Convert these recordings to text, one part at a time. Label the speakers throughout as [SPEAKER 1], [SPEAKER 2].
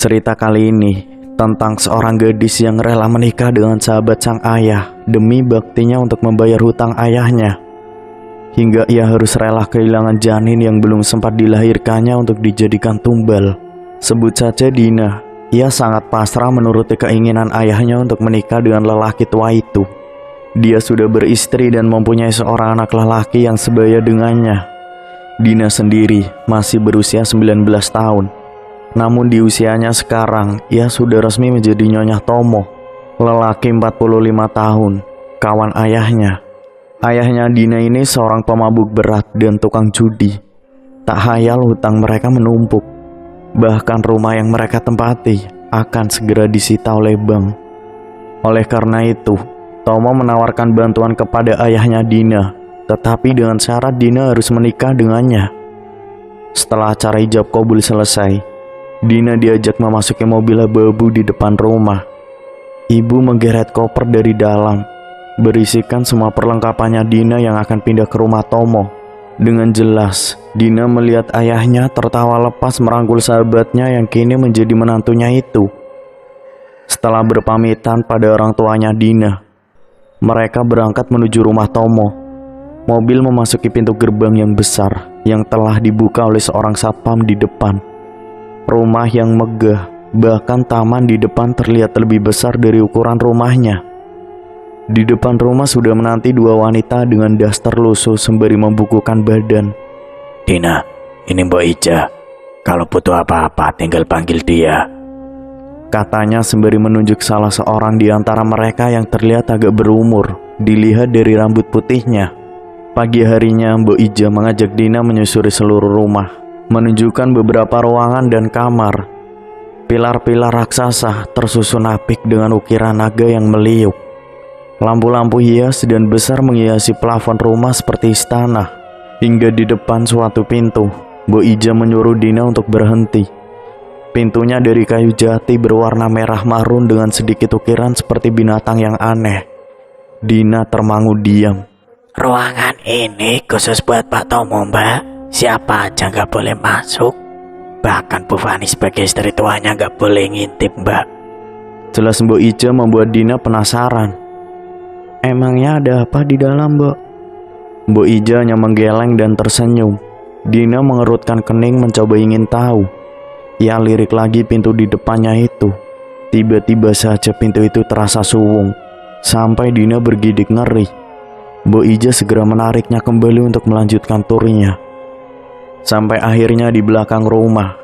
[SPEAKER 1] Cerita kali ini tentang seorang gadis yang rela menikah dengan sahabat sang ayah demi baktinya untuk membayar hutang ayahnya. Hingga ia harus rela kehilangan janin yang belum sempat dilahirkannya untuk dijadikan tumbal. Sebut saja Dina. Ia sangat pasrah menuruti keinginan ayahnya untuk menikah dengan lelaki tua itu. Dia sudah beristri dan mempunyai seorang anak lelaki yang sebaya dengannya. Dina sendiri masih berusia 19 tahun. Namun di usianya sekarang, ia sudah resmi menjadi Nyonya Tomo, lelaki 45 tahun, kawan ayahnya. Ayahnya Dina ini seorang pemabuk berat dan tukang judi. Tak hayal hutang mereka menumpuk. Bahkan rumah yang mereka tempati akan segera disita oleh bank. Oleh karena itu, Tomo menawarkan bantuan kepada ayahnya Dina, tetapi dengan syarat Dina harus menikah dengannya. Setelah acara ijab kabul selesai, Dina diajak memasuki mobil abu-abu di depan rumah. Ibu menggeret koper dari dalam, berisikan semua perlengkapannya Dina yang akan pindah ke rumah Tomo. Dengan jelas, Dina melihat ayahnya tertawa lepas merangkul sahabatnya yang kini menjadi menantunya itu. Setelah berpamitan pada orang tuanya Dina, mereka berangkat menuju rumah Tomo. Mobil memasuki pintu gerbang yang besar yang telah dibuka oleh seorang satpam di depan. Rumah yang megah, bahkan taman di depan terlihat lebih besar dari ukuran rumahnya. Di depan rumah sudah menanti dua wanita dengan daster lusuh sembari membukukan badan.
[SPEAKER 2] Dina, ini Mbak Ija. Kalau butuh apa-apa tinggal panggil dia,
[SPEAKER 1] katanya sembari menunjuk salah seorang di antara mereka yang terlihat agak berumur, dilihat dari rambut putihnya. Pagi harinya Mbak Ija mengajak Dina menyusuri seluruh rumah, menunjukkan beberapa ruangan dan kamar. Pilar-pilar raksasa tersusun apik dengan ukiran naga yang meliuk. Lampu-lampu hias dan besar menghiasi plafon rumah seperti istana. Hingga di depan suatu pintu, Mbak Ija menyuruh Dina untuk berhenti. Pintunya dari kayu jati berwarna merah marun dengan sedikit ukiran seperti binatang yang aneh. Dina termangu diam.
[SPEAKER 2] Ruangan ini khusus buat Pak Tomo, Mbak. Siapa aja nggak boleh masuk. Bahkan Bu Fani sebagai istri tuanya nggak boleh ngintip, Mbak.
[SPEAKER 1] Jelas Mbak Ija membuat Dina penasaran. Emangnya ada apa di dalam, Mbak? Mbak Ija hanya menggeleng dan tersenyum. Dina mengerutkan kening mencoba ingin tahu. Ia lirik lagi pintu di depannya itu. Tiba-tiba saja pintu itu terasa suwung, sampai Dina bergidik ngeri. Mbak Ija segera menariknya kembali untuk melanjutkan turnya. Sampai akhirnya di belakang rumah,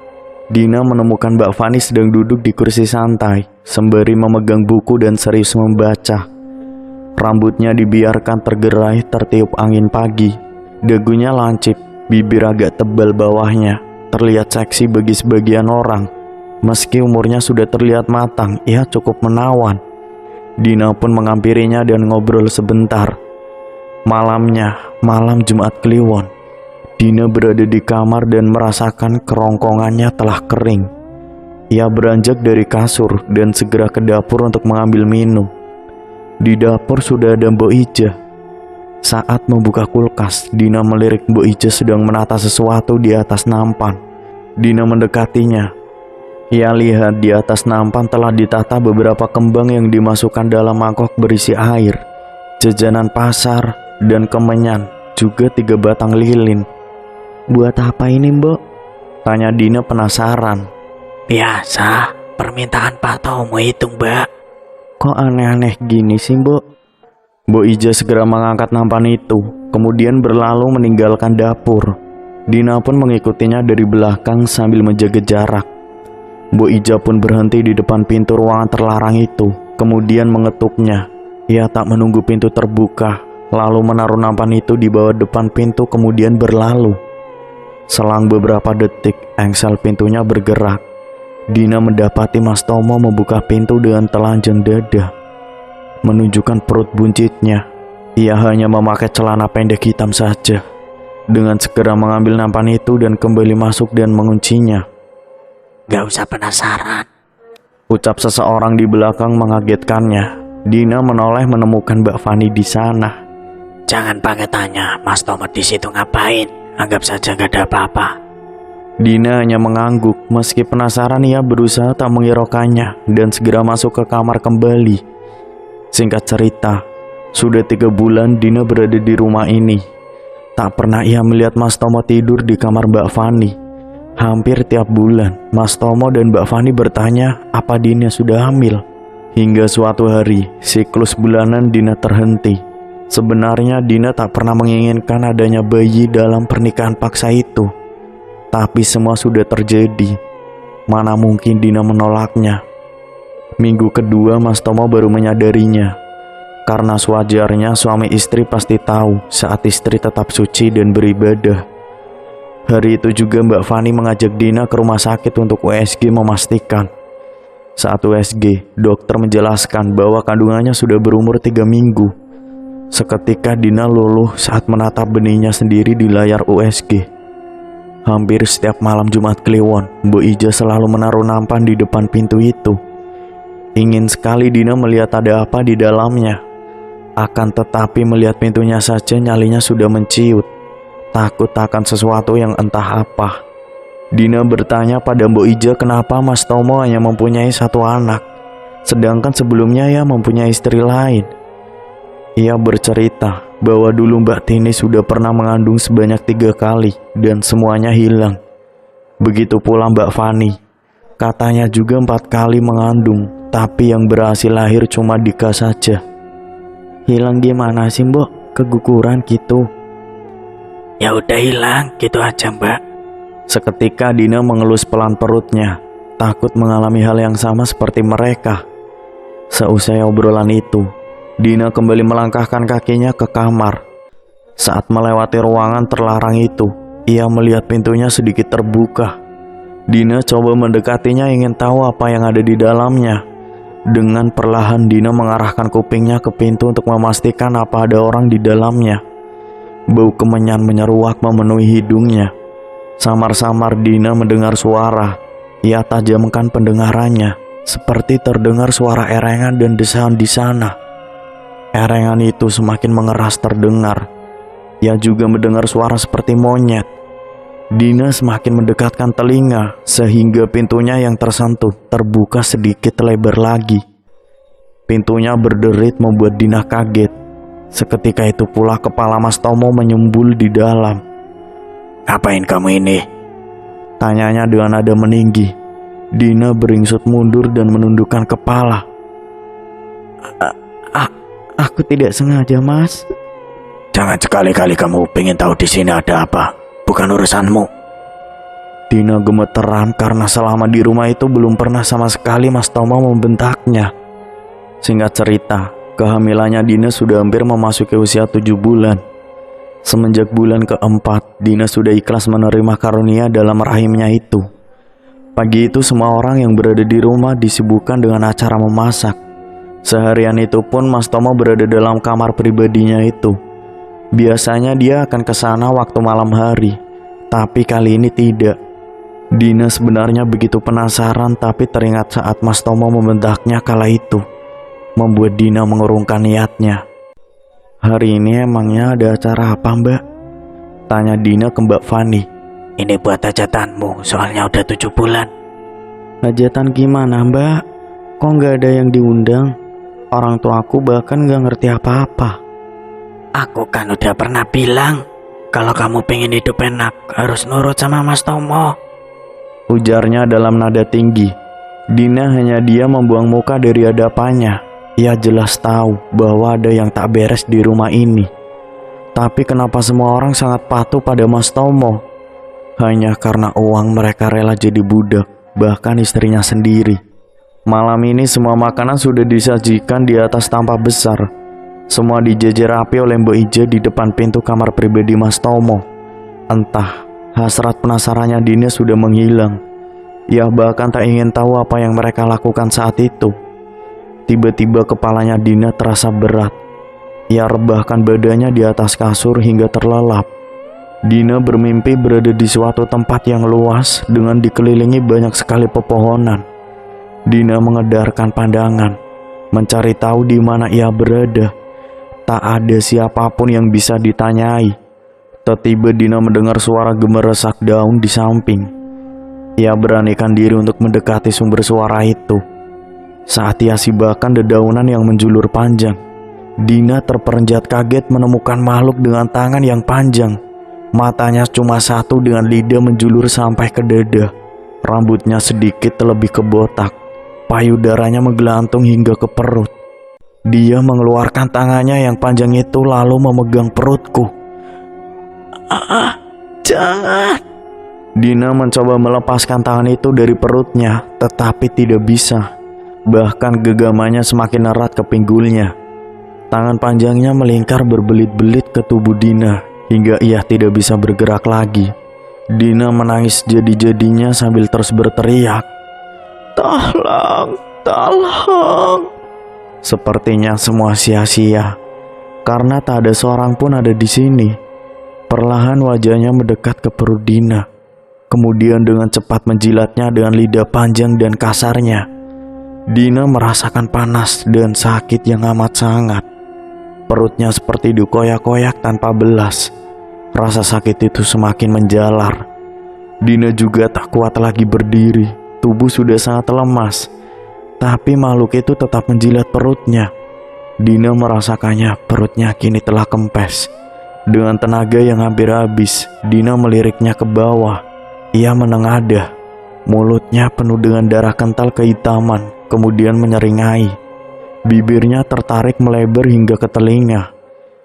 [SPEAKER 1] Dina menemukan Mbak Fani sedang duduk di kursi santai, sembari memegang buku dan serius membaca. Rambutnya dibiarkan tergerai tertiup angin pagi. Dagunya lancip, bibir agak tebal bawahnya. Terlihat seksi bagi sebagian orang. Meski umurnya sudah terlihat matang, ia cukup menawan. Dina pun menghampirinya dan ngobrol sebentar. Malamnya, malam Jumat Kliwon. Dina berada di kamar dan merasakan kerongkongannya telah kering. Ia beranjak dari kasur dan segera ke dapur untuk mengambil minum. Di dapur sudah ada Mbak Ija. Saat membuka kulkas, Dina melirik Mbak Ija sedang menata sesuatu di atas nampan. Dina mendekatinya. Ia lihat di atas nampan telah ditata beberapa kembang yang dimasukkan dalam mangkok berisi air, jajanan pasar, dan kemenyan, juga 3 batang lilin. Buat apa ini, Mbak? Tanya Dina penasaran.
[SPEAKER 2] Biasa, permintaan Pak Tomo itu, Mbak.
[SPEAKER 1] Kok aneh-aneh gini sih, Mbak? Mbak Ija segera mengangkat nampan itu, kemudian berlalu meninggalkan dapur. Dina pun mengikutinya dari belakang sambil menjaga jarak. Mbak Ija pun berhenti di depan pintu ruangan terlarang itu, kemudian mengetuknya. Ia tak menunggu pintu terbuka, lalu menaruh nampan itu di bawah depan pintu kemudian berlalu. Selang beberapa detik, engsel pintunya bergerak. Dina mendapati Mas Tomo membuka pintu dengan telanjang dada, menunjukkan perut buncitnya. Ia hanya memakai celana pendek hitam saja. Dengan segera mengambil nampan itu dan kembali masuk dan menguncinya.
[SPEAKER 2] Gak usah penasaran,
[SPEAKER 1] ucap seseorang di belakang mengagetkannya. Dina menoleh menemukan Mbak Fani di sana.
[SPEAKER 2] Jangan pakai tanya, Mas Tomo di situ ngapain? Anggap saja gak ada apa-apa.
[SPEAKER 1] Dina hanya mengangguk. Meski penasaran, ia berusaha tak menghiraukannya dan segera masuk ke kamar kembali. Singkat cerita, sudah 3 bulan Dina berada di rumah ini. Tak pernah ia melihat Mas Tomo tidur di kamar Mbak Fani. Hampir tiap bulan, Mas Tomo dan Mbak Fani bertanya apa Dina sudah hamil. Hingga suatu hari, siklus bulanan Dina terhenti. Sebenarnya Dina tak pernah menginginkan adanya bayi dalam pernikahan paksa itu. Tapi semua sudah terjadi. Mana mungkin Dina menolaknya. Minggu kedua Mas Tomo baru menyadarinya. Karena sewajarnya suami istri pasti tahu saat istri tetap suci dan beribadah. Hari itu juga Mbak Fani mengajak Dina ke rumah sakit untuk USG memastikan. Saat USG, dokter menjelaskan bahwa kandungannya sudah berumur 3 minggu. Seketika Dina luluh saat menatap benihnya sendiri di layar USG. Hampir setiap malam Jumat Kliwon, Mbok Ija selalu menaruh nampan di depan pintu itu. Ingin sekali Dina melihat ada apa di dalamnya. Akan tetapi melihat pintunya saja nyalinya sudah menciut. Takut akan sesuatu yang entah apa. Dina bertanya pada Mbok Ija kenapa Mas Tomo hanya mempunyai 1 anak, sedangkan sebelumnya ia mempunyai istri lain. Ia bercerita bahwa dulu Mbak Tini sudah pernah mengandung sebanyak 3 kali dan semuanya hilang. Begitu pula Mbak Fani. Katanya juga 4 kali mengandung, tapi yang berhasil lahir cuma Dika saja. Hilang gimana sih Mbok? Keguguran gitu?
[SPEAKER 2] Ya udah hilang, gitu aja Mbak.
[SPEAKER 1] Seketika Dina mengelus pelan perutnya, takut mengalami hal yang sama seperti mereka. Seusai obrolan itu, Dina kembali melangkahkan kakinya ke kamar. Saat melewati ruangan terlarang itu, ia melihat pintunya sedikit terbuka. Dina coba mendekatinya ingin tahu apa yang ada di dalamnya. Dengan perlahan Dina mengarahkan kupingnya ke pintu untuk memastikan apa ada orang di dalamnya. Bau kemenyan menyeruak memenuhi hidungnya. Samar-samar Dina mendengar suara. Ia tajamkan pendengarannya, seperti terdengar suara erengan dan desahan di sana. Erengan itu semakin mengeras terdengar. Ia juga mendengar suara seperti monyet. Dina semakin mendekatkan telinga, sehingga pintunya yang tersentuh terbuka sedikit lebar lagi. Pintunya berderit membuat Dina kaget. Seketika itu pula kepala Mas Tomo menyembul di dalam.
[SPEAKER 2] Ngapain kamu ini?
[SPEAKER 1] Tanyanya dengan nada meninggi. Dina beringsut mundur dan menundukkan kepala. Aku tidak sengaja, Mas.
[SPEAKER 2] Jangan sekali-kali kamu pengen tahu di sini ada apa. Bukan urusanmu.
[SPEAKER 1] Dina gemeteran karena selama di rumah itu belum pernah sama sekali Mas Tomo membentaknya. Singkat cerita, kehamilannya Dina sudah hampir memasuki usia 7 bulan. Semenjak bulan keempat, Dina sudah ikhlas menerima karunia dalam rahimnya itu. Pagi itu semua orang yang berada di rumah disibukkan dengan acara memasak. Seharian itu pun Mas Tomo berada dalam kamar pribadinya itu. Biasanya dia akan ke sana waktu malam hari, tapi kali ini tidak. Dina sebenarnya begitu penasaran, tapi teringat saat Mas Tomo membentaknya kala itu, membuat Dina mengurungkan niatnya. Hari ini emangnya ada acara apa, Mbak? Tanya Dina ke Mbak Fani.
[SPEAKER 2] Ini buat hajatanmu, soalnya udah 7 bulan.
[SPEAKER 1] Hajatan gimana, Mbak? Kok nggak ada yang diundang? Orang tuaku bahkan nggak ngerti apa-apa.
[SPEAKER 2] Aku kan udah pernah bilang, kalau kamu pengen hidup enak, harus nurut sama Mas Tomo.
[SPEAKER 1] Ujarnya dalam nada tinggi. Dina hanya diam membuang muka dari hadapannya. Ia jelas tahu bahwa ada yang tak beres di rumah ini. Tapi kenapa semua orang sangat patuh pada Mas Tomo? Hanya karena uang mereka rela jadi budak, bahkan istrinya sendiri. Malam ini semua makanan sudah disajikan di atas tampah besar. Semua dijejer rapi oleh Mbok Ija di depan pintu kamar pribadi Mas Tomo. Entah, hasrat penasarannya Dina sudah menghilang. Ia bahkan tak ingin tahu apa yang mereka lakukan saat itu. Tiba-tiba kepalanya Dina terasa berat. Ia rebahkan badannya di atas kasur hingga terlelap. Dina bermimpi berada di suatu tempat yang luas dengan dikelilingi banyak sekali pepohonan. Dina mengedarkan pandangan, mencari tahu di mana ia berada. Tak ada siapapun yang bisa ditanyai. Tiba-tiba Dina mendengar suara gemeresak daun di samping. Ia beranikan diri untuk mendekati sumber suara itu. Saat ia sibakan dedaunan yang menjulur panjang, Dina terperanjat kaget menemukan makhluk dengan tangan yang panjang. Matanya cuma satu dengan lidah menjulur sampai ke dada. Rambutnya sedikit lebih ke botak. Payudaranya menggelantung hingga ke perut. Dia mengeluarkan tangannya yang panjang itu lalu memegang perutku. Jangan. Dina mencoba melepaskan tangan itu dari perutnya, tetapi tidak bisa. Bahkan genggamannya semakin erat ke pinggulnya. Tangan panjangnya melingkar berbelit-belit ke tubuh Dina, hingga ia tidak bisa bergerak lagi. Dina menangis jadi-jadinya sambil terus berteriak, "Tolong, tolong!" Sepertinya semua sia-sia, karena tak ada seorang pun ada di sini. Perlahan wajahnya mendekat ke perut Dina. Kemudian dengan cepat menjilatnya dengan lidah panjang dan kasarnya. Dina merasakan panas dan sakit yang amat sangat. Perutnya seperti dikoyak-koyak tanpa belas. Rasa sakit itu semakin menjalar. Dina juga tak kuat lagi berdiri. Tubuh sudah sangat lemas. Tapi makhluk itu tetap menjilat perutnya. Dina merasakannya, perutnya kini telah kempes. Dengan tenaga yang hampir habis, Dina meliriknya ke bawah. Ia menengadah. Mulutnya penuh dengan darah kental kehitaman, kemudian menyeringai. Bibirnya tertarik melebar hingga ke telinga.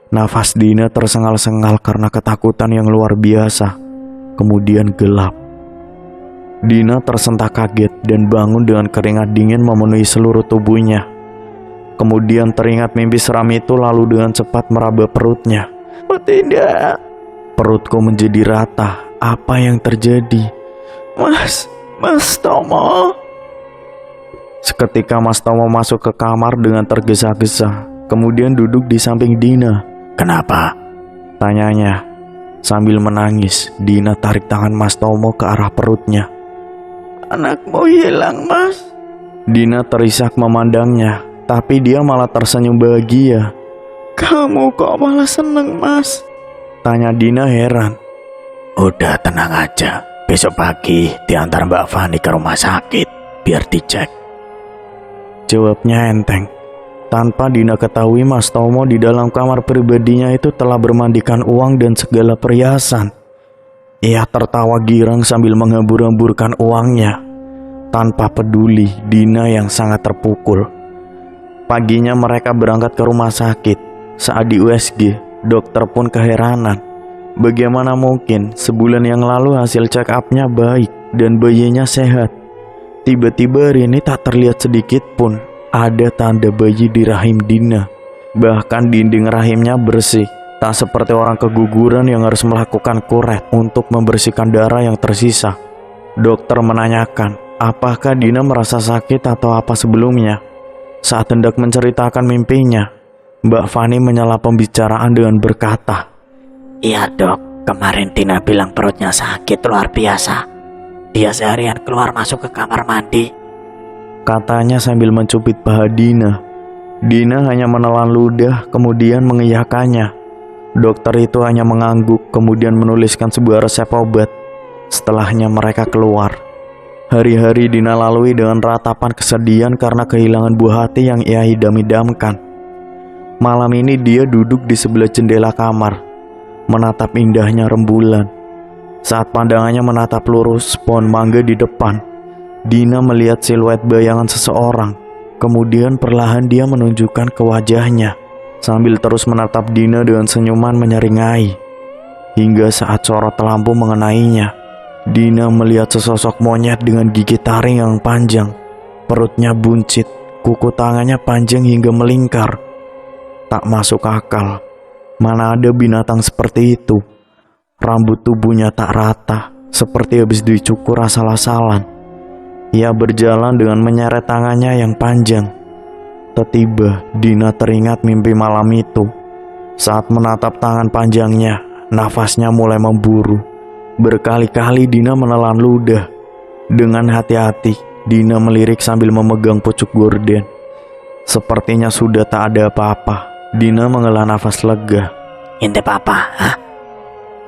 [SPEAKER 1] Nafas Dina tersengal-sengal karena ketakutan yang luar biasa. Kemudian gelap. Dina tersentak kaget dan bangun dengan keringat dingin memenuhi seluruh tubuhnya. Kemudian teringat mimpi seram itu lalu dengan cepat meraba perutnya. "Oh tidak!" Perutku menjadi rata. Apa yang terjadi? Mas Tomo. Seketika Mas Tomo masuk ke kamar dengan tergesa-gesa, kemudian duduk di samping Dina.
[SPEAKER 2] Kenapa?
[SPEAKER 1] Tanyanya. Sambil menangis, Dina tarik tangan Mas Tomo ke arah perutnya. "Anakmu hilang, Mas." Dina terisak memandangnya, tapi dia malah tersenyum bahagia. "Kamu kok malah seneng, Mas?" Tanya Dina heran.
[SPEAKER 2] Udah tenang aja. Besok pagi diantar Mbak Fani ke rumah sakit biar dicek.
[SPEAKER 1] Jawabnya enteng. Tanpa Dina ketahui, Mas Tomo di dalam kamar pribadinya itu telah bermandikan uang dan segala perhiasan. Ia tertawa girang sambil menghambur-hamburkan uangnya. Tanpa peduli Dina yang sangat terpukul. Paginya mereka berangkat ke rumah sakit. Saat di USG, dokter pun keheranan. Bagaimana mungkin sebulan yang lalu hasil check up-nya baik dan bayinya sehat. Tiba-tiba hari ini tak terlihat sedikit pun ada tanda bayi di rahim Dina. Bahkan dinding rahimnya bersih, tak seperti orang keguguran yang harus melakukan kuret untuk membersihkan darah yang tersisa. Dokter menanyakan, apakah Dina merasa sakit atau apa sebelumnya. Saat hendak menceritakan mimpinya, Mbak Fani menyela pembicaraan dengan berkata,
[SPEAKER 2] "Iya dok, kemarin Dina bilang perutnya sakit luar biasa. Dia seharian keluar masuk ke kamar mandi,"
[SPEAKER 1] katanya sambil mencubit paha Dina. Dina hanya menelan ludah kemudian mengiyakannya. Dokter itu hanya mengangguk kemudian menuliskan sebuah resep obat. Setelahnya mereka keluar. Hari-hari Dina lalui dengan ratapan kesedihan karena kehilangan buah hati yang ia idam-idamkan. Malam ini dia duduk di sebelah jendela kamar, menatap indahnya rembulan. Saat pandangannya menatap lurus pohon mangga di depan, Dina melihat siluet bayangan seseorang. Kemudian perlahan dia menunjukkan ke wajahnya, sambil terus menatap Dina dengan senyuman menyeringai. Hingga saat sorot lampu mengenainya, Dina melihat sesosok monyet dengan gigi taring yang panjang. Perutnya buncit, kuku tangannya panjang hingga melingkar. Tak masuk akal. Mana ada binatang seperti itu. Rambut tubuhnya tak rata, seperti habis dicukur asal-asalan. Ia berjalan dengan menyeret tangannya yang panjang. Tiba-tiba Dina teringat mimpi malam itu. Saat menatap tangan panjangnya, nafasnya mulai memburu. Berkali-kali Dina menelan ludah. Dengan hati-hati, Dina melirik sambil memegang pucuk gorden. Sepertinya sudah tak ada apa-apa. Dina menghela nafas lega.
[SPEAKER 2] "Intip apa? Hah?"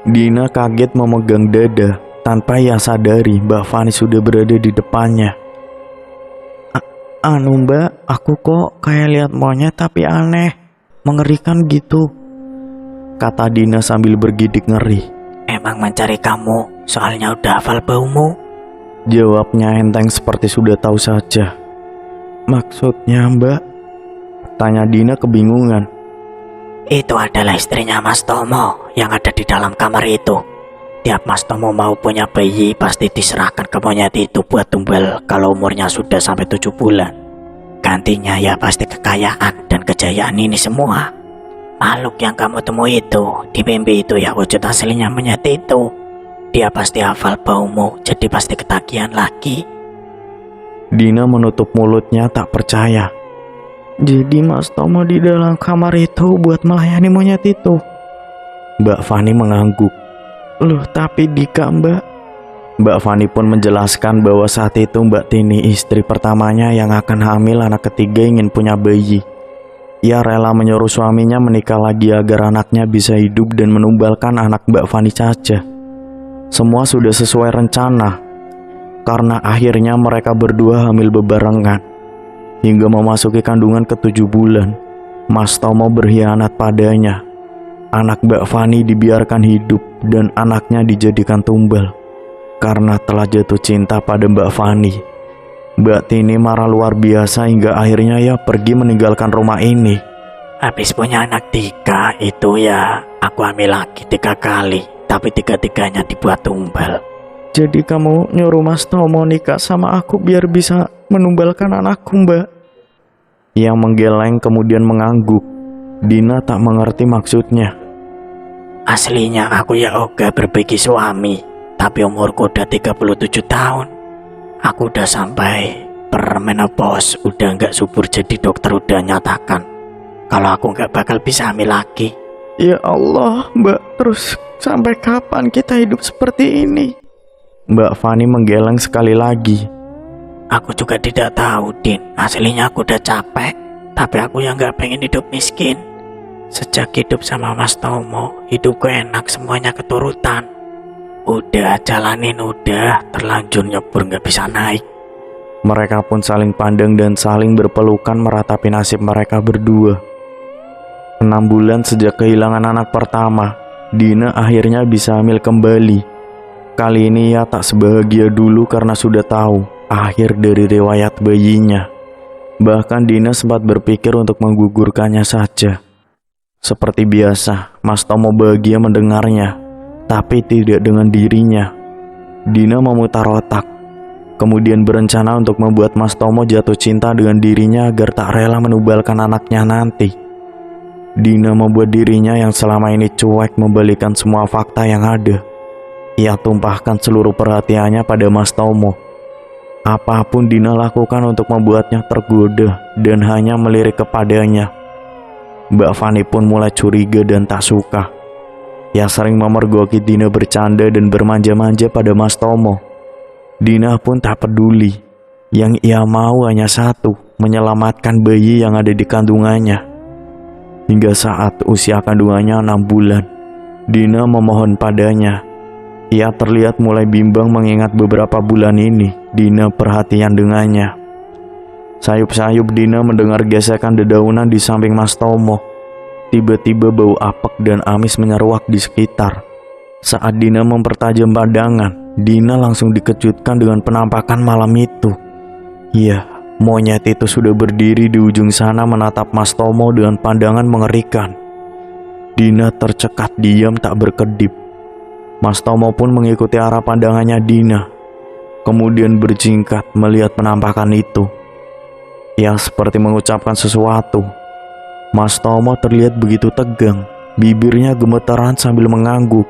[SPEAKER 1] Dina kaget memegang dada. Tanpa ia sadari, Mbak Fani sudah berada di depannya. Anu Mbak, aku kok kayak lihat monyet tapi aneh, mengerikan gitu, kata Dina sambil bergidik ngeri.
[SPEAKER 2] Emang mencari kamu, soalnya udah hafal baumu.
[SPEAKER 1] Jawabnya enteng seperti sudah tahu saja. Maksudnya Mbak? Tanya Dina kebingungan.
[SPEAKER 2] Itu adalah istrinya Mas Tomo yang ada di dalam kamar itu. Tiap Mas Tomo mau punya bayi pasti diserahkan ke monyet itu buat tumbal kalau umurnya sudah sampai 7 bulan. Gantinya ya pasti kekayaan dan kejayaan ini semua. Makhluk yang kamu temui itu, di mimpi itu ya wujud aslinya monyet itu. Dia pasti hafal baumu, jadi pasti ketagihan lagi.
[SPEAKER 1] Dina menutup mulutnya tak percaya. Jadi Mas Tomo di dalam kamar itu buat melayani monyet itu? Mbak Fani mengangguk. Loh tapi Dika Mbak. Mbak Fani pun menjelaskan bahwa saat itu Mbak Tini, istri pertamanya yang akan hamil anak ketiga, ingin punya bayi. Ia rela menyuruh suaminya menikah lagi agar anaknya bisa hidup dan menumbalkan anak Mbak Fani saja. Semua sudah sesuai rencana, karena akhirnya mereka berdua hamil bebarengan. Hingga memasuki kandungan ke-7 bulan, Mas Tomo berkhianat padanya. Anak Mbak Fani dibiarkan hidup dan anaknya dijadikan tumbal. Karena telah jatuh cinta pada Mbak Fani, Mbak Tini marah luar biasa hingga akhirnya ia pergi meninggalkan rumah ini.
[SPEAKER 2] Habis punya anak 3 itu ya, aku hamil lagi 3 kali, tapi 3-tiganya dibuat tumbal.
[SPEAKER 1] Jadi kamu nyuruh Mas Tomo nikah sama aku biar bisa menumbalkan anakku Mbak? Yang menggeleng kemudian mengangguk. Dina tak mengerti maksudnya.
[SPEAKER 2] Aslinya aku ya ogah berbagi suami, tapi umurku udah 37 tahun. Aku udah sampai permenopause, udah gak subur, jadi dokter udah nyatakan kalau aku gak bakal bisa hamil lagi.
[SPEAKER 1] Ya Allah Mbak, terus sampai kapan kita hidup seperti ini? Mbak Fani menggeleng sekali lagi.
[SPEAKER 2] Aku juga tidak tahu Din, aslinya aku udah capek, tapi aku yang gak pengen hidup miskin. Sejak hidup sama Mas Tomo, hidupku enak, semuanya keturutan. Udah jalanin, udah terlanjur nyebur gak bisa naik.
[SPEAKER 1] Mereka pun saling pandang dan saling berpelukan meratapi nasib mereka berdua. 6 bulan sejak kehilangan anak pertama, Dina akhirnya bisa hamil kembali. Kali ini ia tak sebahagia dulu karena sudah tahu akhir dari riwayat bayinya. Bahkan Dina sempat berpikir untuk menggugurkannya saja. Seperti biasa, Mas Tomo bahagia mendengarnya, tapi tidak dengan dirinya. Dina memutar otak, kemudian berencana untuk membuat Mas Tomo jatuh cinta dengan dirinya agar tak rela menumbalkan anaknya nanti. Dina membuat dirinya yang selama ini cuek membalikan semua fakta yang ada. Ia tumpahkan seluruh perhatiannya pada Mas Tomo. Apapun Dina lakukan untuk membuatnya tergoda dan hanya melirik kepadanya. Mbak Fani pun mulai curiga dan tak suka. Ia sering memergoki Dina bercanda dan bermanja-manja pada Mas Tomo. Dina pun tak peduli. Yang ia mau hanya satu, menyelamatkan bayi yang ada di kandungannya. Hingga saat usia kandungannya 6 bulan, Dina memohon padanya. Ia terlihat mulai bimbang mengingat beberapa bulan ini Dina perhatian dengannya. Sayup-sayup Dina mendengar gesekan dedaunan di samping Mas Tomo. Tiba-tiba bau apek dan amis menyeruak di sekitar. Saat Dina mempertajam pandangan, Dina langsung dikejutkan dengan penampakan malam itu. Iya, monyet itu sudah berdiri di ujung sana menatap Mas Tomo dengan pandangan mengerikan. Dina tercekat diam tak berkedip. Mas Tomo pun mengikuti arah pandangannya Dina, kemudian berjingkat melihat penampakan itu. Ia seperti mengucapkan sesuatu. Mas Tomo terlihat begitu tegang, bibirnya gemetaran sambil mengangguk.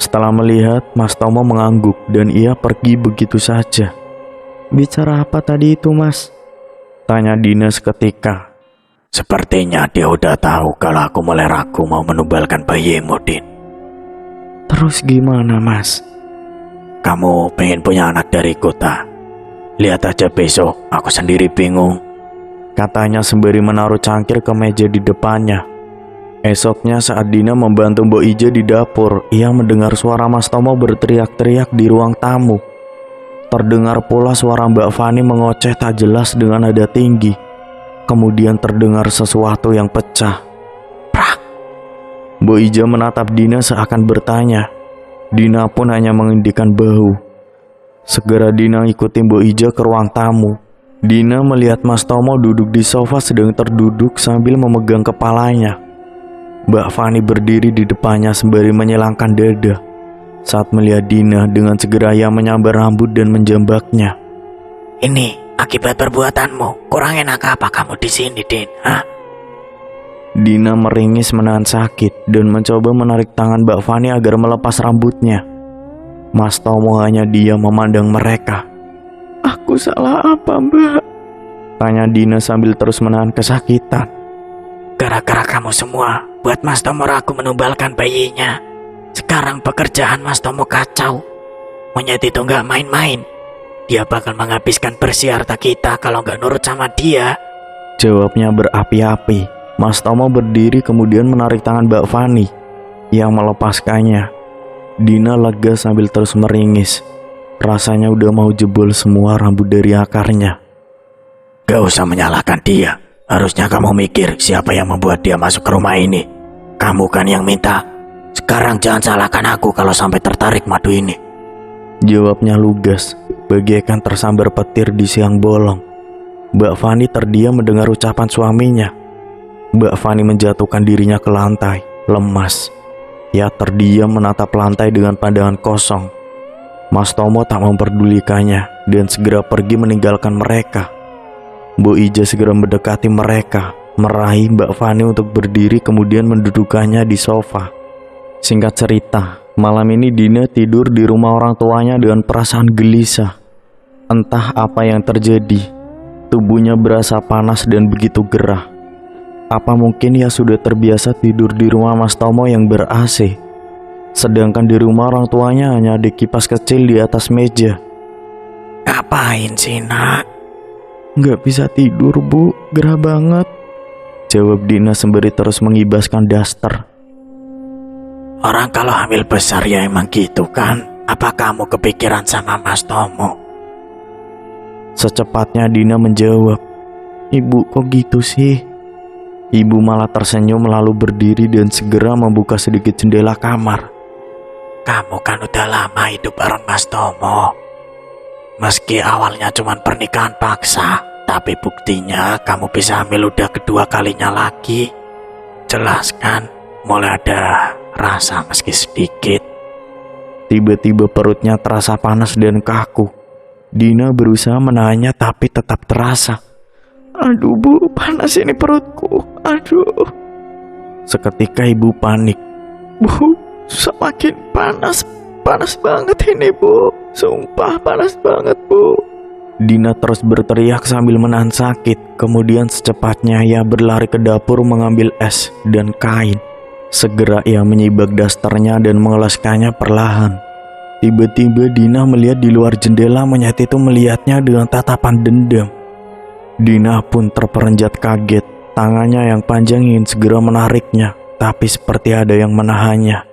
[SPEAKER 1] Setelah melihat, Mas Tomo mengangguk dan ia pergi begitu saja. Bicara apa tadi itu Mas? Tanya Dina seketika.
[SPEAKER 2] Sepertinya dia udah tahu kalau aku mulai ragu mau menumbalkan bayimu, Din.
[SPEAKER 1] Terus gimana Mas?
[SPEAKER 2] Kamu pengen punya anak dari kota? Lihat aja besok, aku sendiri bingung.
[SPEAKER 1] Katanya sembari menaruh cangkir ke meja di depannya. Esoknya saat Dina membantu Mbok Ija di dapur, ia mendengar suara Mas Tomo berteriak-teriak di ruang tamu. Terdengar pula suara Mbak Fani mengoceh tak jelas dengan nada tinggi. Kemudian terdengar sesuatu yang pecah. Prak! Mbok Ija menatap Dina seakan bertanya. Dina pun hanya mengendikkan bahu. Segera Dina ikuti Mbok Ija ke ruang tamu. Dina melihat Mas Tomo duduk di sofa sedang terduduk sambil memegang kepalanya. Mbak Fani berdiri di depannya sembari menyilangkan dada. Saat melihat Dina, dengan segera ia menyambar rambut dan menjambaknya.
[SPEAKER 2] Ini akibat perbuatanmu. Kurang enak apa kamu di sini, Din? Hah?
[SPEAKER 1] Dina meringis menahan sakit dan mencoba menarik tangan Mbak Fani agar melepas rambutnya. Mas Tomo hanya diam memandang mereka. Aku salah apa, Mbak? Tanya Dina sambil terus menahan kesakitan.
[SPEAKER 2] Gara-gara kamu semua buat Mas Tomo ragu menumbalkan bayinya. Sekarang pekerjaan Mas Tomo kacau. Monyet itu gak main-main. Dia bakal menghabiskan bersih harta kita kalau gak nurut sama dia.
[SPEAKER 1] Jawabnya berapi-api. Mas Tomo berdiri kemudian menarik tangan Mbak Fani yang melepaskannya. Dina lega sambil terus meringis. Rasanya udah mau jebol semua rambut dari akarnya.
[SPEAKER 2] Gak usah menyalahkan dia. Harusnya kamu mikir siapa yang membuat dia masuk ke rumah ini. Kamu kan yang minta. Sekarang jangan salahkan aku kalau sampai tertarik madu ini.
[SPEAKER 1] Jawabnya lugas, bagaikan tersambar petir di siang bolong. Mbak Fani terdiam mendengar ucapan suaminya. Mbak Fani menjatuhkan dirinya ke lantai, lemas. Ia terdiam menatap lantai dengan pandangan kosong. Mas Tomo tak memperdulikannya dan segera pergi meninggalkan mereka. Mbok Ija segera mendekati mereka, meraih Mbak Fani untuk berdiri kemudian mendudukannya di sofa. Singkat cerita, malam ini Dina tidur di rumah orang tuanya dengan perasaan gelisah. Entah apa yang terjadi, tubuhnya berasa panas dan begitu gerah. Apa mungkin ia sudah terbiasa tidur di rumah Mas Tomo yang ber-AC, sedangkan di rumah orang tuanya hanya ada kipas kecil di atas meja.
[SPEAKER 2] Ngapain sih, Nak?
[SPEAKER 1] Nggak bisa tidur, Bu, gerah banget, jawab Dina sembari terus mengibaskan daster.
[SPEAKER 2] Orang kalau hamil besar ya emang gitu kan? Apa kamu kepikiran sama Mas Tomo?
[SPEAKER 1] Secepatnya Dina menjawab, Ibu kok gitu sih? Ibu malah tersenyum lalu berdiri dan segera membuka sedikit jendela kamar.
[SPEAKER 2] Kamu kan udah lama hidup bareng Mas Tomo. Meski awalnya cuma pernikahan paksa, tapi buktinya kamu bisa hamil udah kedua kalinya lagi. Jelas kan, mulai ada rasa meski sedikit.
[SPEAKER 1] Tiba-tiba perutnya terasa panas dan kaku. Dina berusaha menahannya tapi tetap terasa. Aduh, Bu, panas ini perutku. Aduh. Seketika ibu panik. Bu, semakin panas. Panas banget ini, Bu. Sumpah panas banget, Bu. Dina terus berteriak sambil menahan sakit. Kemudian secepatnya ia berlari ke dapur mengambil es dan kain. Segera ia menyibak dasternya dan mengeleskannya perlahan. Tiba-tiba Dina melihat di luar jendela monyet itu melihatnya dengan tatapan dendam. Dina pun terperenjat kaget. Tangannya yang panjang ingin segera menariknya, tapi seperti ada yang menahannya.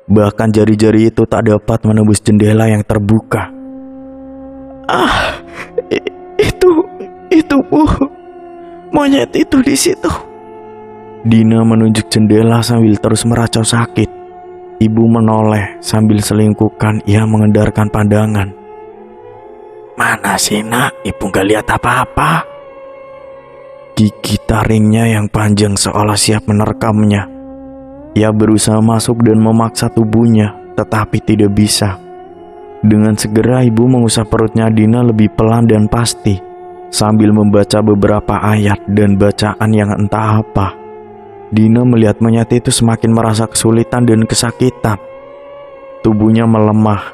[SPEAKER 1] Bahkan jari-jari itu tak dapat menembus jendela yang terbuka. Itu Bu, monyet itu di situ. Dina menunjuk jendela sambil terus meracau sakit. Ibu menoleh sambil selingkuhkan ia mengendarkan pandangan.
[SPEAKER 2] Mana sih, Nak? Ibu gak lihat apa-apa.
[SPEAKER 1] Gigi taringnya yang panjang seolah siap menerkamnya. Ia berusaha masuk dan memaksa tubuhnya, tetapi tidak bisa. Dengan segera ibu mengusap perutnya Dina lebih pelan dan pasti, sambil membaca beberapa ayat dan bacaan yang entah apa. Dina melihat monyet itu semakin merasa kesulitan dan kesakitan. Tubuhnya melemah.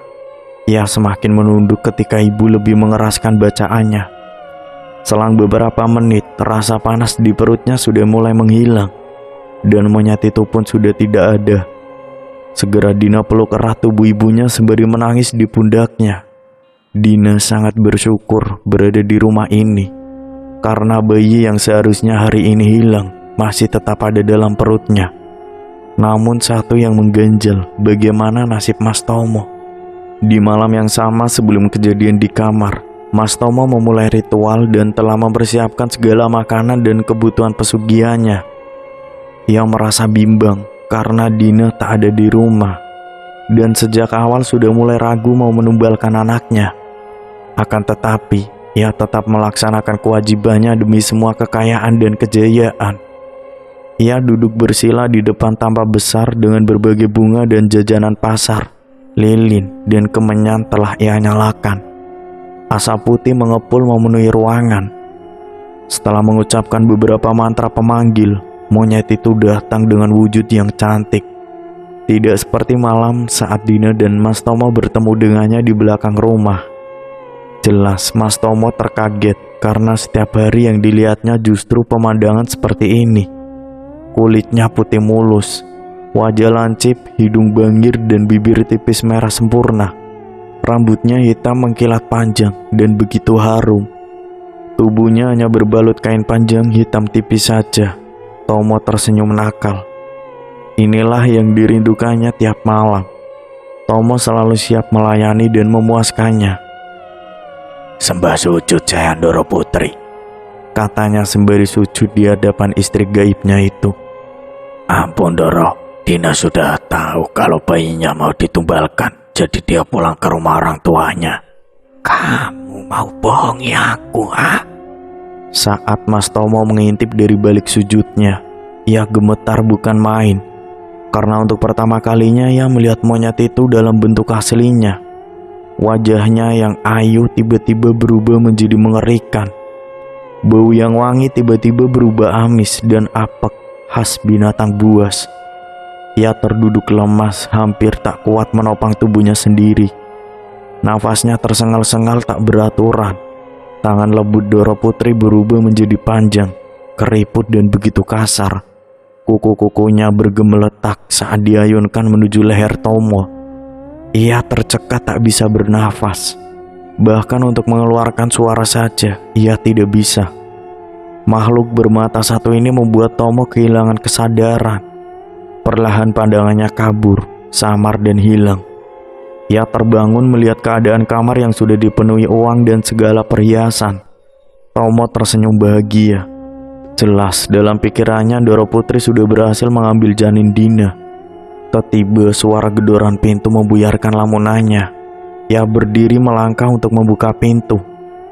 [SPEAKER 1] Ia semakin menunduk ketika ibu lebih mengeraskan bacaannya. Selang beberapa menit, rasa panas di perutnya sudah mulai menghilang. Dan monyet itu pun sudah tidak ada. Segera Dina peluk erat tubuh ibunya sembari menangis di pundaknya. Dina sangat bersyukur berada di rumah ini, karena bayi yang seharusnya hari ini hilang masih tetap ada dalam perutnya. Namun satu yang mengganjal, bagaimana nasib Mas Tomo? Di malam yang sama sebelum kejadian di kamar, Mas Tomo memulai ritual dan telah mempersiapkan segala makanan dan kebutuhan pesugihannya. Ia merasa bimbang karena Dina tak ada di rumah, dan sejak awal sudah mulai ragu mau menumbalkan anaknya. Akan tetapi, ia tetap melaksanakan kewajibannya demi semua kekayaan dan kejayaan. Ia duduk bersila di depan tampah besar dengan berbagai bunga dan jajanan pasar, lilin dan kemenyan telah ia nyalakan. Asap putih mengepul memenuhi ruangan. Setelah mengucapkan beberapa mantra pemanggil, monyet itu datang dengan wujud yang cantik. Tidak seperti malam saat Dina dan Mas Tomo bertemu dengannya di belakang rumah. Jelas Mas Tomo terkaget karena setiap hari yang dilihatnya justru pemandangan seperti ini. Kulitnya putih mulus, wajah lancip, hidung bangir dan bibir tipis merah sempurna. Rambutnya hitam mengkilat panjang dan begitu harum. Tubuhnya hanya berbalut kain panjang hitam tipis saja. Tomo tersenyum nakal. Inilah yang dirindukannya tiap malam. Tomo selalu siap melayani dan memuaskannya.
[SPEAKER 2] Sembah sujud Jayandoro Putri,
[SPEAKER 1] katanya sembari sujud di hadapan istri gaibnya itu.
[SPEAKER 2] Ampun Doro, Dina sudah tahu kalau bayinya mau ditumbalkan, jadi dia pulang ke rumah orang tuanya. Kamu mau bohongi aku, ha?
[SPEAKER 1] Saat Mas Tomo mengintip dari balik sujudnya, ia gemetar bukan main. Karena untuk pertama kalinya ia melihat monyet itu dalam bentuk aslinya. Wajahnya yang ayu tiba-tiba berubah menjadi mengerikan. Bau yang wangi tiba-tiba berubah amis dan apek, khas binatang buas. Ia terduduk lemas, hampir tak kuat menopang tubuhnya sendiri. Nafasnya tersengal-sengal tak beraturan. Tangan lembut Doro Putri berubah menjadi panjang, keriput dan begitu kasar. Kuku-kukunya bergemeletak saat diayunkan menuju leher Tomo. Ia tercekat tak bisa bernafas. Bahkan untuk mengeluarkan suara saja, ia tidak bisa. Makhluk bermata satu ini membuat Tomo kehilangan kesadaran. Perlahan pandangannya kabur, samar dan hilang. Ia terbangun melihat keadaan kamar yang sudah dipenuhi uang dan segala perhiasan. Tomo tersenyum bahagia. Jelas dalam pikirannya Doro Putri sudah berhasil mengambil janin Dina. Tiba-tiba suara gedoran pintu membuyarkan lamunannya. Ia berdiri melangkah untuk membuka pintu.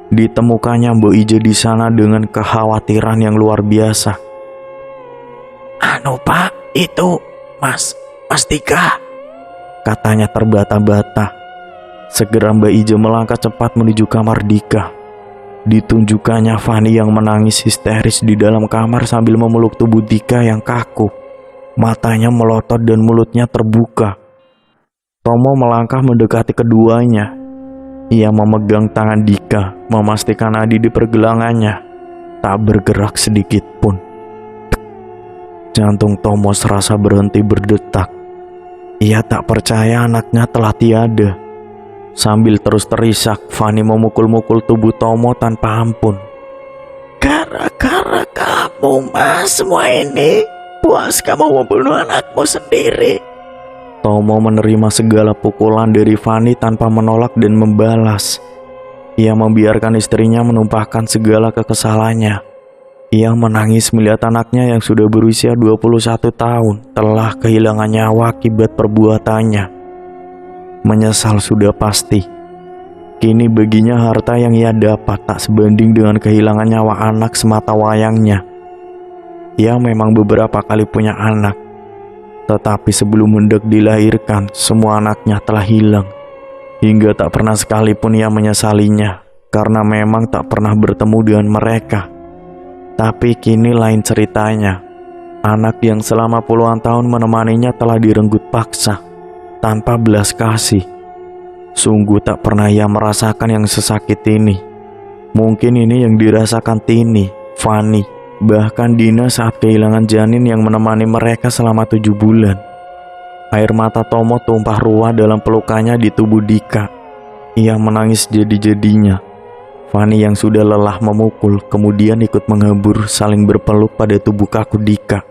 [SPEAKER 1] Ditemukannya Mbok Ijo di sana dengan kekhawatiran yang luar biasa.
[SPEAKER 2] Anu Pak, itu Mas Dika,
[SPEAKER 1] katanya terbata-bata. Segera Mbak Ijo melangkah cepat menuju kamar Dika. Ditunjukkannya Fani yang menangis histeris di dalam kamar sambil memeluk tubuh Dika yang kaku. Matanya melotot dan mulutnya terbuka. Tomo melangkah mendekati keduanya. Ia memegang tangan Dika, memastikan nadi di pergelangannya tak bergerak sedikit pun. Jantung Tomo serasa berhenti berdetak. Ia tak percaya anaknya telah tiada. Sambil terus terisak, Fani memukul-mukul tubuh Tomo tanpa ampun.
[SPEAKER 2] Gara-gara kamu Mas semua ini, puas kamu membunuh anakmu sendiri.
[SPEAKER 1] Tomo menerima segala pukulan dari Fani tanpa menolak dan membalas. Ia membiarkan istrinya menumpahkan segala kekesalannya. Ia menangis melihat anaknya yang sudah berusia 21 tahun telah kehilangan nyawa akibat perbuatannya. Menyesal sudah pasti. Kini baginya harta yang ia dapat tak sebanding dengan kehilangan nyawa anak semata wayangnya. Ia memang beberapa kali punya anak, tetapi sebelum hendak dilahirkan, semua anaknya telah hilang. Hingga tak pernah sekalipun ia menyesalinya, karena memang tak pernah bertemu dengan mereka. Tapi kini lain ceritanya. Anak yang selama puluhan tahun menemaninya telah direnggut paksa, tanpa belas kasih. Sungguh tak pernah ia merasakan yang sesakit ini. Mungkin ini yang dirasakan Tini, Fani, bahkan Dina saat kehilangan janin yang menemani mereka selama 7 bulan. Air mata Tomo tumpah ruah dalam pelukannya di tubuh Dika. Ia menangis jadi-jadinya. Fani yang sudah lelah memukul kemudian ikut menghambur saling berpeluk pada tubuh kaku Dika.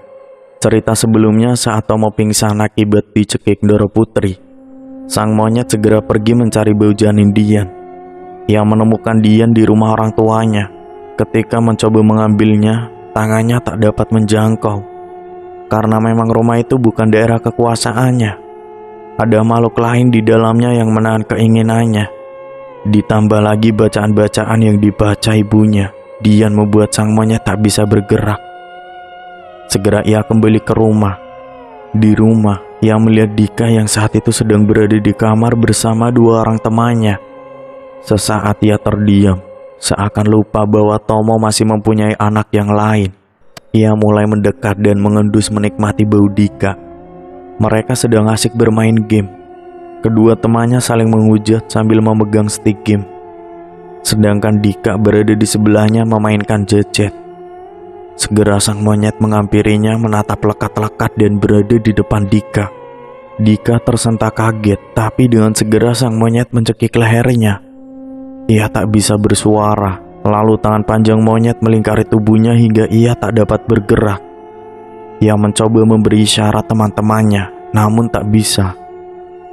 [SPEAKER 1] Cerita sebelumnya saat Tomo pingsan akibat dicekik Doro Putri, sang monyet segera pergi mencari bau janin Dian. Ia menemukan Dian di rumah orang tuanya. Ketika mencoba mengambilnya, tangannya tak dapat menjangkau. Karena memang rumah itu bukan daerah kekuasaannya. Ada makhluk lain di dalamnya yang menahan keinginannya. Ditambah lagi bacaan-bacaan yang dibaca ibunya, Dian membuat sang monyet tak bisa bergerak. Segera ia kembali ke rumah. Di rumah, ia melihat Dika yang saat itu sedang berada di kamar bersama dua orang temannya. Sesaat ia terdiam, seakan lupa bahwa Tomo masih mempunyai anak yang lain. Ia mulai mendekat dan mengendus menikmati bau Dika. Mereka sedang asik bermain game. Kedua temannya saling menghujat sambil memegang stick game. Sedangkan Dika berada di sebelahnya memainkan jejet. Segera sang monyet menghampirinya, menatap lekat-lekat dan berada di depan Dika. Dika tersentak kaget, tapi dengan segera sang monyet mencekik lehernya. Ia tak bisa bersuara, lalu tangan panjang monyet melingkari tubuhnya hingga ia tak dapat bergerak. Ia mencoba memberi isyarat teman-temannya, namun tak bisa.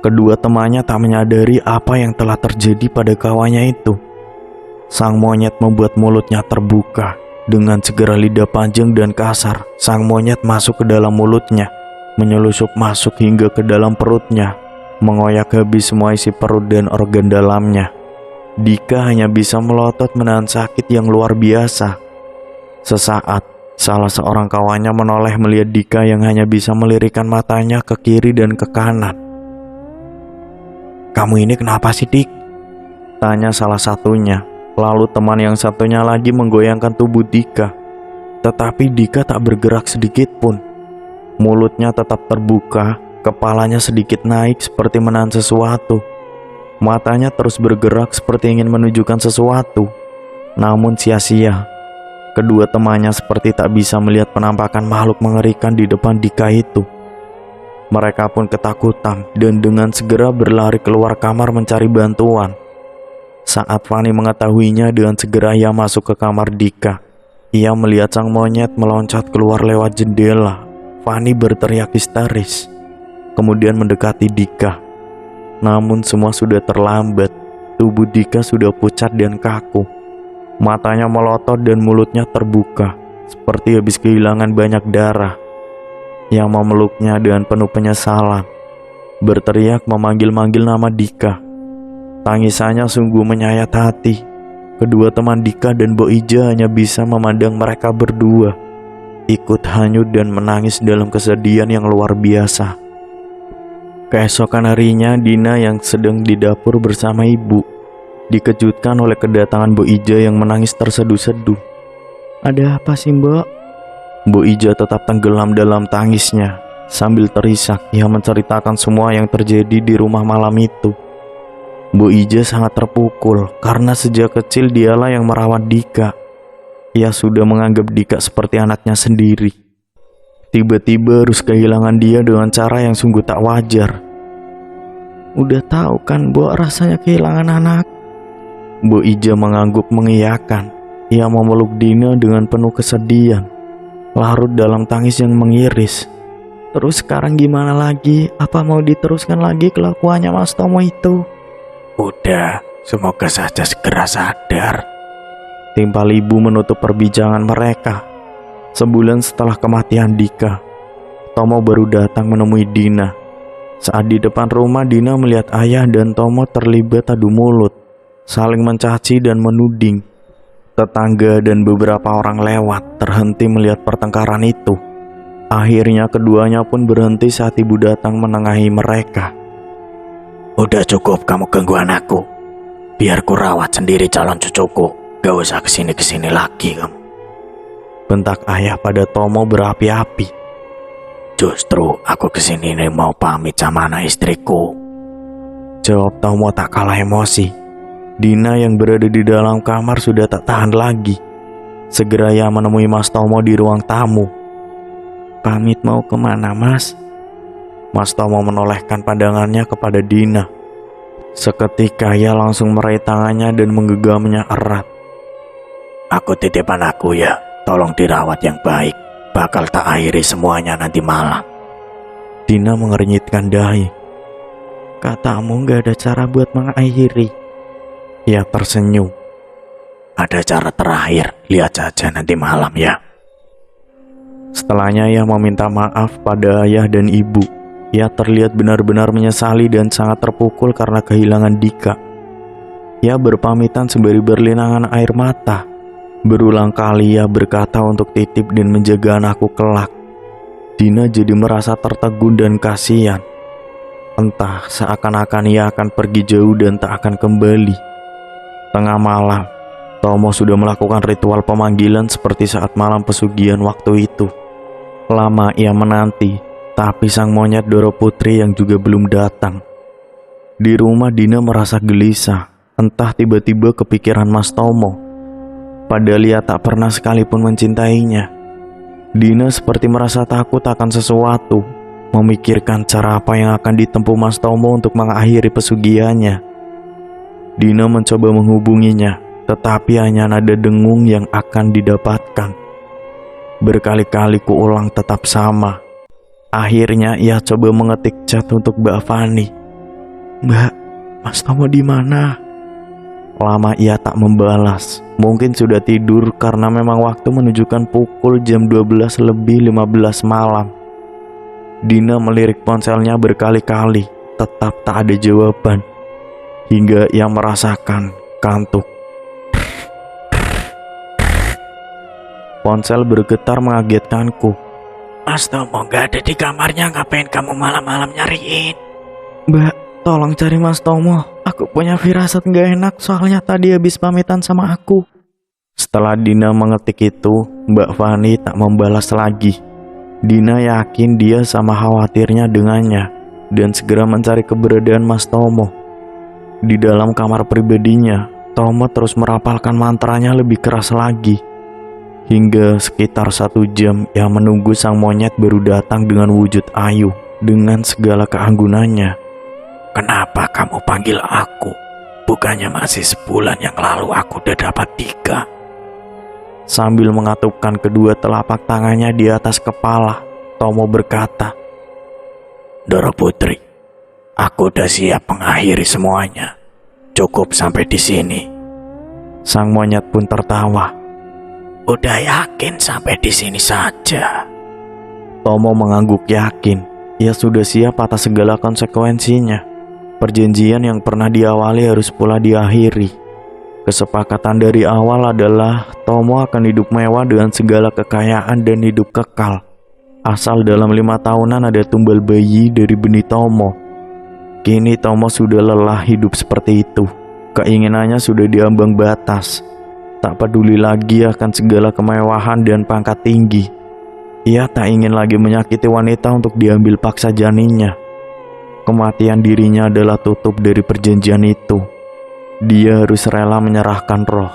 [SPEAKER 1] Kedua temannya tak menyadari apa yang telah terjadi pada kawannya itu. Sang monyet membuat mulutnya terbuka. Dengan segera lidah panjang dan kasar, sang monyet masuk ke dalam mulutnya, menyelusup masuk hingga ke dalam perutnya, mengoyak habis semua isi perut dan organ dalamnya. Dika hanya bisa melotot menahan sakit yang luar biasa. Sesaat, salah seorang kawannya menoleh melihat Dika yang hanya bisa melirikkan matanya ke kiri dan ke kanan. "Kamu ini kenapa sih, Dik?" tanya salah satunya. Lalu teman yang satunya lagi menggoyangkan tubuh Dika. Tetapi Dika tak bergerak sedikit pun. Mulutnya tetap terbuka, kepalanya sedikit naik seperti menahan sesuatu. Matanya terus bergerak seperti ingin menunjukkan sesuatu. Namun sia-sia. Kedua temannya seperti tak bisa melihat penampakan makhluk mengerikan di depan Dika itu. Mereka pun ketakutan dan dengan segera berlari keluar kamar mencari bantuan. Saat Fanny mengetahuinya, dengan segera ia masuk ke kamar Dika. Ia melihat sang monyet meloncat keluar lewat jendela. Fanny berteriak histeris, kemudian mendekati Dika. Namun semua sudah terlambat. Tubuh Dika sudah pucat dan kaku. Matanya melotot dan mulutnya terbuka, seperti habis kehilangan banyak darah. Ia memeluknya dengan penuh penyesalan, berteriak memanggil-manggil nama Dika. Tangisannya sungguh menyayat hati. Kedua teman Dika dan Bo Ija hanya bisa memandang mereka berdua, ikut hanyut dan menangis dalam kesedihan yang luar biasa. Keesokan harinya, Dina yang sedang di dapur bersama ibu dikejutkan oleh kedatangan Bo Ija yang menangis terseduh-seduh. "Ada apa sih, Mbok?" Bo Ija tetap tenggelam dalam tangisnya. Sambil terisak, ia menceritakan semua yang terjadi di rumah malam itu. Bo Ija sangat terpukul karena sejak kecil dialah yang merawat Dika. Ia sudah menganggap Dika seperti anaknya sendiri. Tiba-tiba harus kehilangan dia dengan cara yang sungguh tak wajar. "Udah tahu kan, Bo, rasanya kehilangan anak?" Bo Ija mengangguk mengiyakan. Ia memeluk Dina dengan penuh kesedihan, larut dalam tangis yang mengiris. "Terus sekarang gimana lagi? Apa mau diteruskan lagi kelakuannya Mas Tomo itu?"
[SPEAKER 2] Udah, semoga saja segera sadar.
[SPEAKER 1] Timpal ibu menutup perbincangan mereka. Sebulan setelah kematian Dika, Tomo baru datang menemui Dina. Saat di depan rumah, Dina melihat ayah dan Tomo terlibat adu mulut, saling mencaci dan menuding. Tetangga dan beberapa orang lewat terhenti melihat pertengkaran itu. Akhirnya keduanya pun berhenti saat ibu datang menengahi mereka.
[SPEAKER 2] "Udah cukup kamu ganggu anakku. Biar ku rawat sendiri calon cucuku. Gak usah kesini-kesini lagi kamu,"
[SPEAKER 1] bentak ayah pada Tomo berapi-api.
[SPEAKER 2] "Justru aku kesini nih mau pamit sama anak istriku,"
[SPEAKER 1] jawab Tomo tak kalah emosi. Dina yang berada di dalam kamar sudah tak tahan lagi. Segera ia menemui Mas Tomo di ruang tamu. "Pamit mau kemana, Mas?" Mas Tomo menolehkan pandangannya kepada Dina. Seketika ia langsung meraih tangannya dan menggenggamnya erat.
[SPEAKER 2] "Aku titip anakku ya, tolong dirawat yang baik. bakal tak akhiri semuanya nanti malam.
[SPEAKER 1] Dina mengernyitkan dahi. Katamu gak ada cara buat mengakhiri. Ia tersenyum.
[SPEAKER 2] Ada cara terakhir, lihat saja nanti malam ya.
[SPEAKER 1] Setelahnya ia meminta maaf pada ayah dan ibu. Ia terlihat benar-benar menyesali dan sangat terpukul karena kehilangan Dika. Ia berpamitan sembari berlinangan air mata. Berulang kali ia berkata untuk titip dan menjaga anakku kelak. Dina jadi merasa tertegun dan kasihan. Entah seakan-akan ia akan pergi jauh dan tak akan kembali. Tengah malam, Tomo sudah melakukan ritual pemanggilan seperti saat malam pesugihan waktu itu. Lama ia menanti, tapi sang monyet Doro Putri yang juga belum datang. Di rumah Dina merasa gelisah, entah tiba-tiba kepikiran Mas Tomo. Padahal ia tak pernah sekalipun mencintainya. Dina seperti merasa takut akan sesuatu, memikirkan cara apa yang akan ditempuh Mas Tomo untuk mengakhiri pesugihannya. Dina mencoba menghubunginya, tetapi hanya nada dengung yang akan didapatkan. Berkali-kali kuulang tetap sama. Akhirnya ia coba mengetik chat untuk Mbak Fani. Mbak, Mas Tomo di mana? Lama ia tak membalas. Mungkin sudah tidur karena memang waktu menunjukkan pukul jam 12:15 malam. Dina melirik ponselnya berkali-kali, tetap tak ada jawaban. Hingga ia merasakan kantuk. Ponsel bergetar mengagetkanku.
[SPEAKER 2] Mas Tomo gak ada di kamarnya, ngapain kamu malam-malam nyariin?
[SPEAKER 1] Mbak, tolong cari Mas Tomo. Aku punya firasat gak enak soalnya tadi habis pamitan sama aku. Setelah Dina mengetik itu, Mbak Fani tak membalas lagi. Dina yakin dia sama khawatirnya dengannya dan segera mencari keberadaan Mas Tomo. Di dalam kamar pribadinya, Tomo terus merapalkan mantranya lebih keras lagi. Hingga sekitar 1 jam ia menunggu sang monyet baru datang dengan wujud ayu dengan segala keanggunannya.
[SPEAKER 2] Kenapa kamu panggil aku? Bukannya masih sebulan yang lalu aku udah dapat 3.
[SPEAKER 1] Sambil mengatupkan kedua telapak tangannya di atas kepala, Tomo berkata,
[SPEAKER 2] Doro Putri, aku udah siap mengakhiri semuanya. Cukup sampai di sini.
[SPEAKER 1] Sang monyet pun tertawa.
[SPEAKER 2] Udah yakin sampai di sini saja?
[SPEAKER 1] Tomo mengangguk yakin. Ia sudah siap atas segala konsekuensinya. Perjanjian yang pernah diawali harus pula diakhiri. Kesepakatan dari awal adalah Tomo akan hidup mewah dengan segala kekayaan dan hidup kekal. Asal dalam 5 tahunan ada tumbal bayi dari benih Tomo. Kini Tomo sudah lelah hidup seperti itu. Keinginannya sudah diambang batas. Tak peduli lagi akan segala kemewahan dan pangkat tinggi. Ia tak ingin lagi menyakiti wanita untuk diambil paksa janinnya. Kematian dirinya adalah tutup dari perjanjian itu. Dia harus rela menyerahkan roh.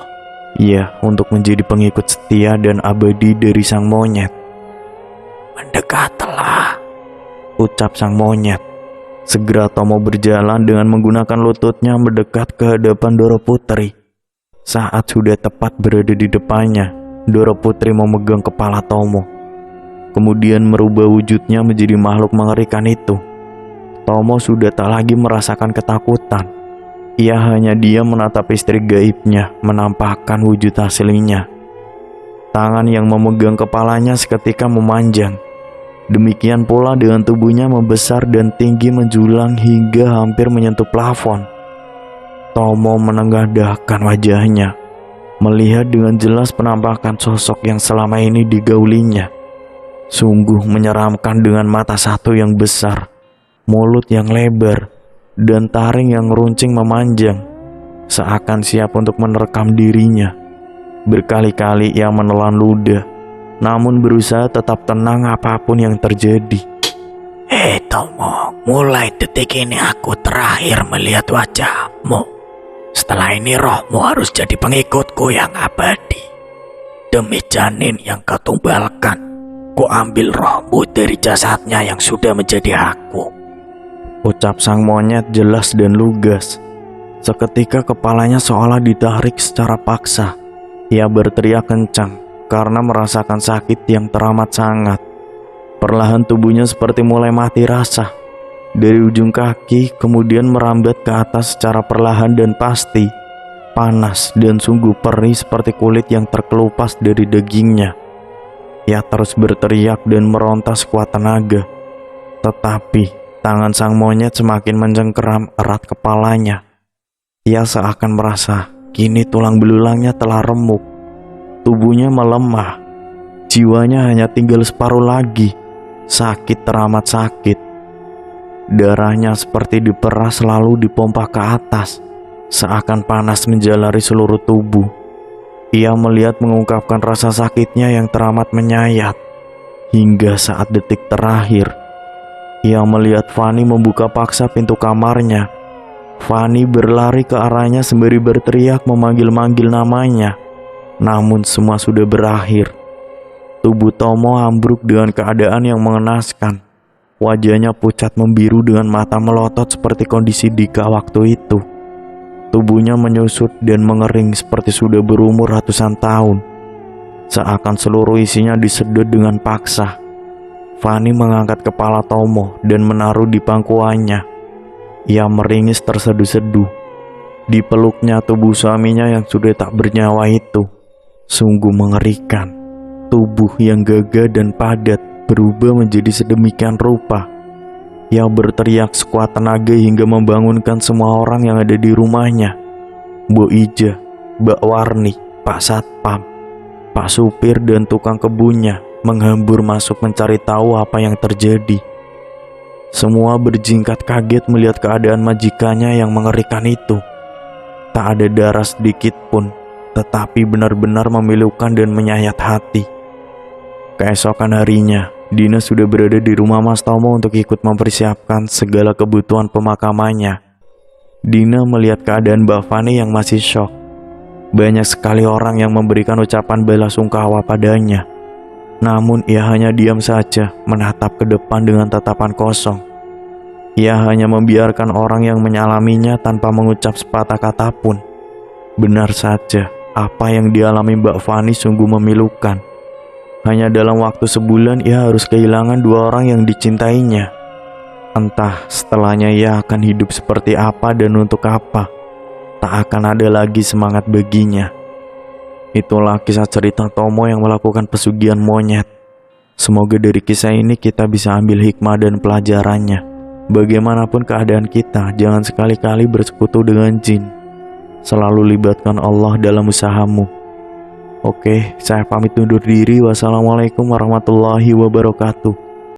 [SPEAKER 1] Iya, untuk menjadi pengikut setia dan abadi dari sang monyet.
[SPEAKER 2] Mendekatlah,
[SPEAKER 1] ucap sang monyet. Segera Tomo berjalan dengan menggunakan lututnya mendekat ke hadapan Doro Putri. Saat sudah tepat berada di depannya, Doro Putri memegang kepala Tomo. Kemudian merubah wujudnya menjadi makhluk mengerikan itu. Tomo sudah tak lagi merasakan ketakutan. Ia hanya diam menatap istri gaibnya, menampakkan wujud aslinya. Tangan yang memegang kepalanya seketika memanjang. Demikian pula dengan tubuhnya membesar dan tinggi menjulang hingga hampir menyentuh plafon. Tomo menengadahkan wajahnya, melihat dengan jelas penampakan sosok yang selama ini digaulinya. Sungguh menyeramkan dengan mata satu yang besar, mulut yang lebar, dan taring yang runcing memanjang, seakan siap untuk menerkam dirinya. Berkali-kali ia menelan ludah, namun berusaha tetap tenang apapun yang terjadi.
[SPEAKER 2] Tomo, mulai detik ini aku terakhir melihat wajahmu. Setelah ini rohmu harus jadi pengikutku yang abadi. Demi janin yang kau tumbalkan, ku ambil rohmu dari jasadnya yang sudah menjadi hakku.
[SPEAKER 1] Ucap sang monyet jelas dan lugas. Seketika kepalanya seolah ditarik secara paksa. Ia berteriak kencang, karena merasakan sakit yang teramat sangat. Perlahan tubuhnya seperti mulai mati rasa. Dari ujung kaki kemudian merambat ke atas secara perlahan dan pasti. Panas dan sungguh perih seperti kulit yang terkelupas dari dagingnya. Ia terus berteriak dan meronta sekuat tenaga. Tetapi tangan sang monyet semakin mencengkeram erat kepalanya. Ia seakan merasa kini tulang belulangnya telah remuk. Tubuhnya melemah. Jiwanya hanya tinggal separuh lagi. Sakit teramat sakit. Darahnya seperti diperas lalu dipompa ke atas. Seakan panas menjalari seluruh tubuh. Ia melihat mengungkapkan rasa sakitnya yang teramat menyayat. Hingga saat detik terakhir, ia melihat Fanny membuka paksa pintu kamarnya. Fanny berlari ke arahnya sembari berteriak memanggil-manggil namanya. Namun semua sudah berakhir. Tubuh Tomo ambruk dengan keadaan yang mengenaskan. Wajahnya pucat membiru dengan mata melotot seperti kondisi Dika waktu itu. Tubuhnya menyusut dan mengering seperti sudah berumur ratusan tahun. Seakan seluruh isinya disedot dengan paksa. Fanny mengangkat kepala Tomo dan menaruh di pangkuannya. Ia meringis terseduh-seduh. Di peluknya tubuh suaminya yang sudah tak bernyawa itu. Sungguh mengerikan. Tubuh yang gagah dan padat berubah menjadi sedemikian rupa. Ia berteriak sekuat tenaga hingga membangunkan semua orang yang ada di rumahnya. Mbok Ija, Mbak Warni, Pak Satpam, Pak Supir dan tukang kebunnya menghambur masuk mencari tahu apa yang terjadi. Semua berjingkat kaget melihat keadaan majikannya yang mengerikan itu. Tak ada darah sedikit pun, tetapi benar-benar memilukan dan menyayat hati. Keesokan harinya, Dina sudah berada di rumah Mas Tomo untuk ikut mempersiapkan segala kebutuhan pemakamannya. Dina melihat keadaan Mbak Fanny yang masih syok. Banyak sekali orang yang memberikan ucapan belasungkawa padanya. Namun ia hanya diam saja, menatap ke depan dengan tatapan kosong. Ia hanya membiarkan orang yang menyalaminya tanpa mengucap sepatah kata pun. Benar saja, apa yang dialami Mbak Fanny sungguh memilukan. Hanya dalam waktu sebulan ia harus kehilangan 2 orang yang dicintainya. Entah setelahnya ia akan hidup seperti apa dan untuk apa. Tak akan ada lagi semangat baginya. Itulah kisah cerita Tomo yang melakukan pesugihan monyet. Semoga dari kisah ini kita bisa ambil hikmah dan pelajarannya. Bagaimanapun keadaan kita, jangan sekali-kali bersekutu dengan jin. Selalu libatkan Allah dalam usahamu. Oke, saya pamit undur diri. Wassalamualaikum warahmatullahi wabarakatuh.